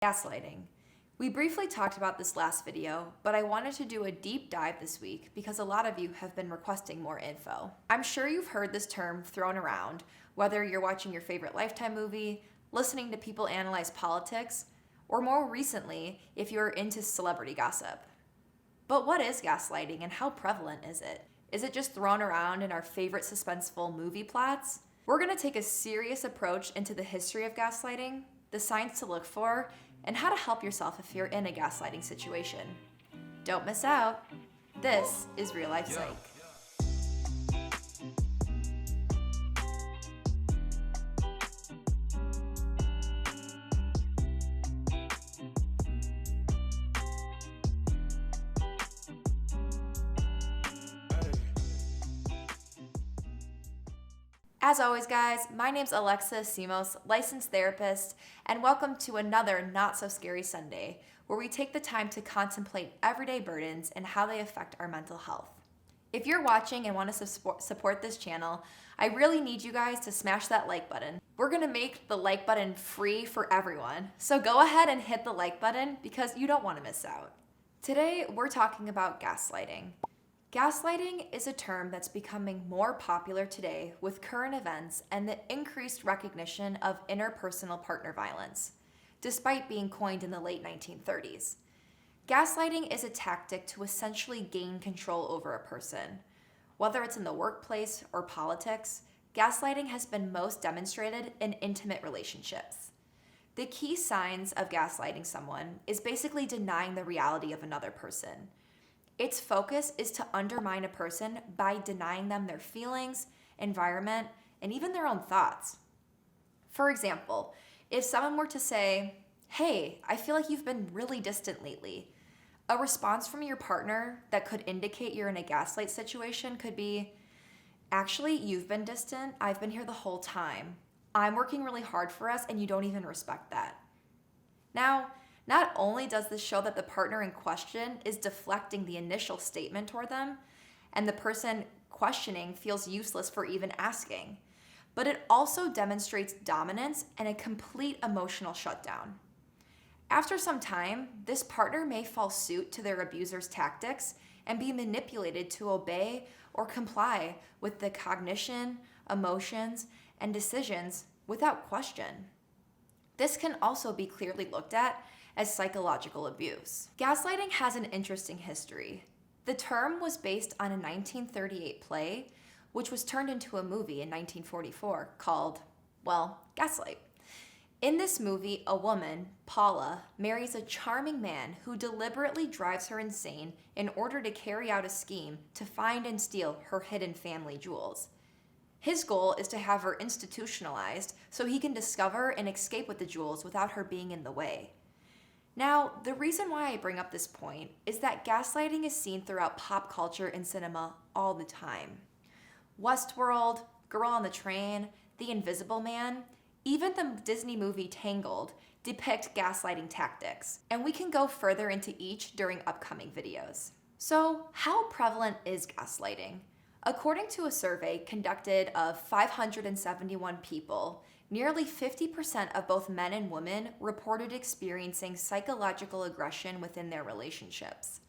Gaslighting. We briefly talked about this last video, but I wanted to do a deep dive this week because a lot of you have been requesting more info. I'm sure you've heard this term thrown around, whether you're watching your favorite Lifetime movie, listening to people analyze politics, or more recently, if you're into celebrity gossip. But what is gaslighting and how prevalent is it? Is it just thrown around in our favorite suspenseful movie plots? We're going to take a serious approach into the history of gaslighting, the signs to look for, and how to help yourself if you're in a gaslighting situation. Don't miss out. This is Real Life Psych. As always, guys, my name's Alexa Simos, licensed therapist, and welcome to another Not So Scary Sunday, where we take the time to contemplate everyday burdens and how they affect our mental health. If you're watching and want to support this channel, I really need you guys to smash that like button. We're going to make the like button free for everyone, so go ahead and hit the like button because you don't want to miss out. Today, we're talking about gaslighting. Gaslighting is a term that's becoming more popular today with current events and the increased recognition of interpersonal partner violence, despite being coined in the late 1930s. Gaslighting is a tactic to essentially gain control over a person. Whether it's in the workplace or politics, gaslighting has been most demonstrated in intimate relationships. The key signs of gaslighting someone is basically denying the reality of another person. Its focus is to undermine a person by denying them their feelings, environment, and even their own thoughts. For example, if someone were to say, "Hey, I feel like you've been really distant lately," a response from your partner that could indicate you're in a gaslight situation could be, "Actually, you've been distant. I've been here the whole time. I'm working really hard for us, and you don't even respect that." Now, not only does this show that the partner in question is deflecting the initial statement toward them, and the person questioning feels useless for even asking, but it also demonstrates dominance and a complete emotional shutdown. After some time, this partner may fall suit to their abuser's tactics and be manipulated to obey or comply with the cognition, emotions, and decisions without question. This can also be clearly looked at as psychological abuse. Gaslighting has an interesting history. The term was based on a 1938 play, which was turned into a movie in 1944 called, Gaslight. In this movie, a woman, Paula, marries a charming man who deliberately drives her insane in order to carry out a scheme to find and steal her hidden family jewels. His goal is to have her institutionalized so he can discover and escape with the jewels without her being in the way. Now, the reason why I bring up this point is that gaslighting is seen throughout pop culture and cinema all the time. Westworld, Girl on the Train, The Invisible Man, even the Disney movie Tangled depict gaslighting tactics, and we can go further into each during upcoming videos. So, how prevalent is gaslighting? According to a survey conducted of 571 people, nearly 50% of both men and women reported experiencing psychological aggression within their relationships.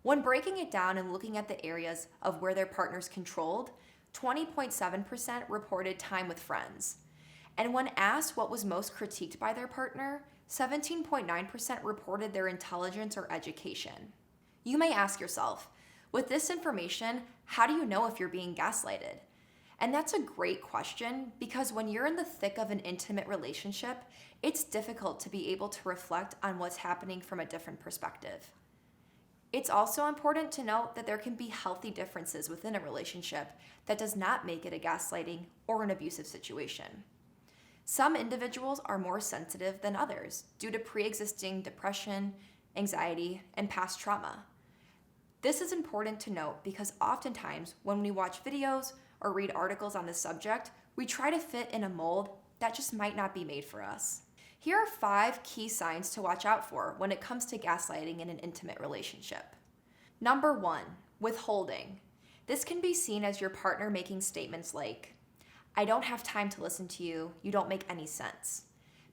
When breaking it down and looking at the areas of where their partners controlled, 20.7% reported time with friends. And when asked what was most critiqued by their partner, 17.9% reported their intelligence or education. You may ask yourself, with this information, how do you know if you're being gaslighted? And that's a great question because when you're in the thick of an intimate relationship, it's difficult to be able to reflect on what's happening from a different perspective. It's also important to note that there can be healthy differences within a relationship that does not make it a gaslighting or an abusive situation. Some individuals are more sensitive than others due to pre-existing depression, anxiety, and past trauma. This is important to note because oftentimes when we watch videos or read articles on this subject, we try to fit in a mold that just might not be made for us. Here are 5 key signs to watch out for when it comes to gaslighting in an intimate relationship. Number 1, withholding. This can be seen as your partner making statements like, "I don't have time to listen to you, you don't make any sense."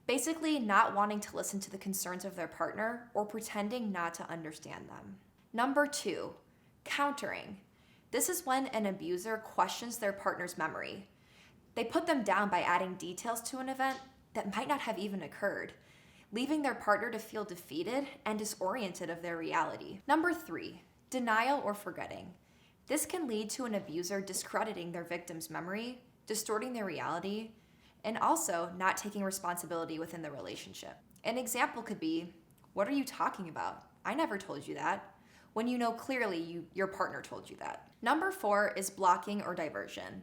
Basically, not wanting to listen to the concerns of their partner or pretending not to understand them. Number 2, countering. This is when an abuser questions their partner's memory. They put them down by adding details to an event that might not have even occurred, leaving their partner to feel defeated and disoriented of their reality. Number 3, denial or forgetting. This can lead to an abuser discrediting their victim's memory, distorting their reality, and also not taking responsibility within the relationship. An example could be, "What are you talking about? I never told you that," when you know clearly your partner told you that. Number 4 is blocking or diversion.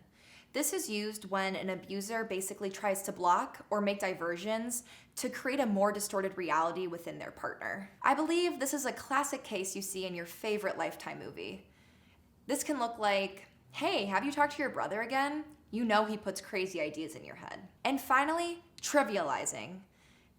This is used when an abuser basically tries to block or make diversions to create a more distorted reality within their partner. I believe this is a classic case you see in your favorite Lifetime movie. This can look like, "Hey, have you talked to your brother again?" You know he puts crazy ideas in your head. And finally, trivializing.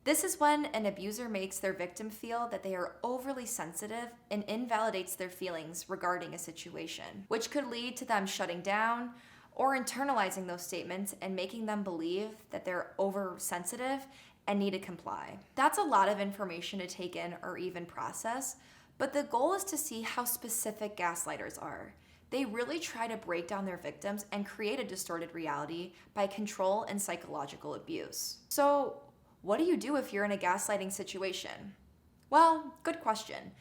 This is when an abuser makes their victim feel that they are overly sensitive and invalidates their feelings regarding a situation, which could lead to them shutting down or internalizing those statements and making them believe that they're oversensitive and need to comply. That's a lot of information to take in or even process, but the goal is to see how specific gaslighters are. They really try to break down their victims and create a distorted reality by control and psychological abuse. So, what do you do if you're in a gaslighting situation? Well, good question.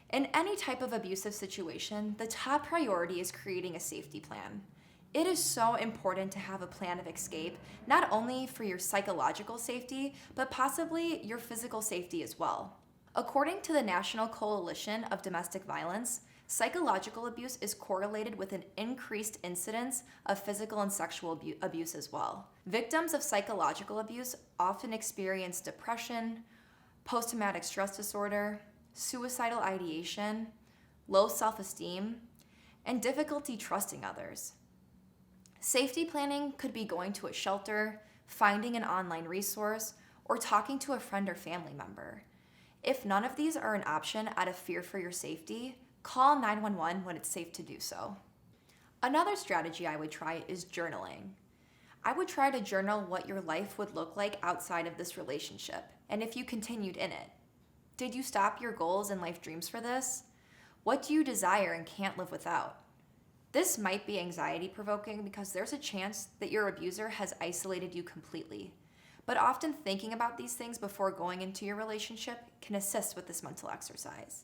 In any type of abusive situation, the top priority is creating a safety plan. It is so important to have a plan of escape, not only for your psychological safety, but possibly your physical safety as well. According to the National Coalition of Domestic Violence, psychological abuse is correlated with an increased incidence of physical and sexual abuse as well. Victims of psychological abuse often experience depression, post-traumatic stress disorder, suicidal ideation, low self-esteem, and difficulty trusting others. Safety planning could be going to a shelter, finding an online resource, or talking to a friend or family member. If none of these are an option out of fear for your safety, call 911 when it's safe to do so. Another strategy I would try is journaling. I would try to journal what your life would look like outside of this relationship, and if you continued in it. Did you stop your goals and life dreams for this? What do you desire and can't live without? This might be anxiety-provoking because there's a chance that your abuser has isolated you completely. But often thinking about these things before going into your relationship can assist with this mental exercise.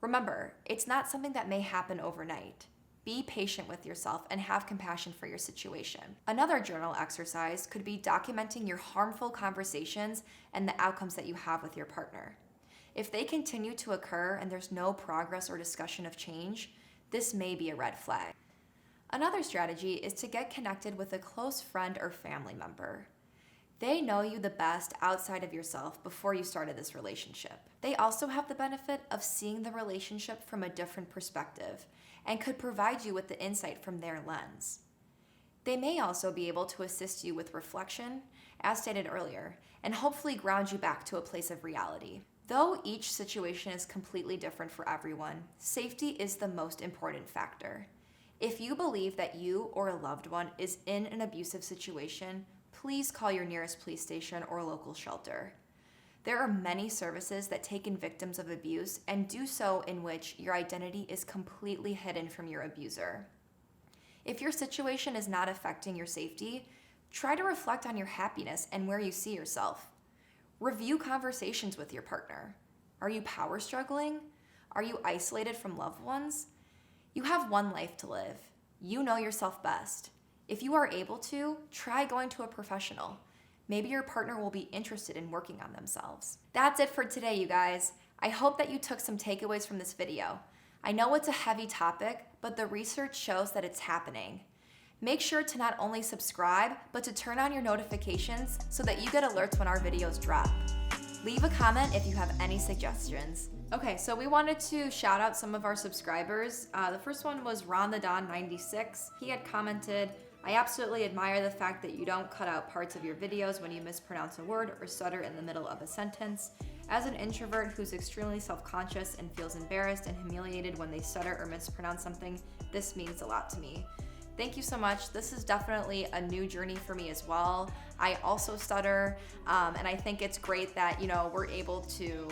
Remember, it's not something that may happen overnight. Be patient with yourself and have compassion for your situation. Another journal exercise could be documenting your harmful conversations and the outcomes that you have with your partner. If they continue to occur and there's no progress or discussion of change, this may be a red flag. Another strategy is to get connected with a close friend or family member. They know you the best outside of yourself before you started this relationship. They also have the benefit of seeing the relationship from a different perspective and could provide you with the insight from their lens. They may also be able to assist you with reflection, as stated earlier, and hopefully ground you back to a place of reality. Though each situation is completely different for everyone, safety is the most important factor. If you believe that you or a loved one is in an abusive situation, please call your nearest police station or local shelter. There are many services that take in victims of abuse and do so in which your identity is completely hidden from your abuser. If your situation is not affecting your safety, try to reflect on your happiness and where you see yourself. Review conversations with your partner. Are you power struggling? Are you isolated from loved ones? You have one life to live. You know yourself best. If you are able to, try going to a professional. Maybe your partner will be interested in working on themselves. That's it for today, you guys. I hope that you took some takeaways from this video. I know it's a heavy topic, but the research shows that it's happening. Make sure to not only subscribe, but to turn on your notifications so that you get alerts when our videos drop. Leave a comment if you have any suggestions. Okay, so we wanted to shout out some of our subscribers. The first one was Ron the Don 96. He had commented, "I absolutely admire the fact that you don't cut out parts of your videos when you mispronounce a word or stutter in the middle of a sentence. As an introvert who's extremely self-conscious and feels embarrassed and humiliated when they stutter or mispronounce something, this means a lot to me. Thank you so much. This is definitely a new journey for me as well. I also stutter, and I think it's great that, we're able to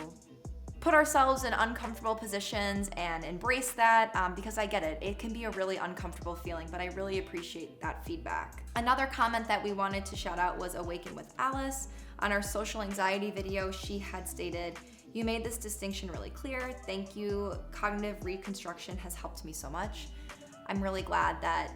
put ourselves in uncomfortable positions and embrace that, because I get it. It can be a really uncomfortable feeling, but I really appreciate that feedback. Another comment that we wanted to shout out was Awaken with Alice. On our social anxiety video, she had stated, "You made this distinction really clear. Thank you. Cognitive reconstruction has helped me so much." I'm really glad that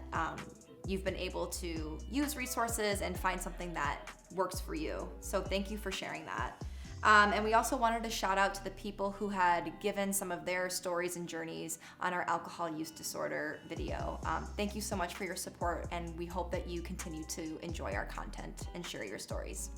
you've been able to use resources and find something that works for you. So thank you for sharing that. And we also wanted to shout out to the people who had given some of their stories and journeys on our alcohol use disorder video. Thank you so much for your support, and we hope that you continue to enjoy our content and share your stories.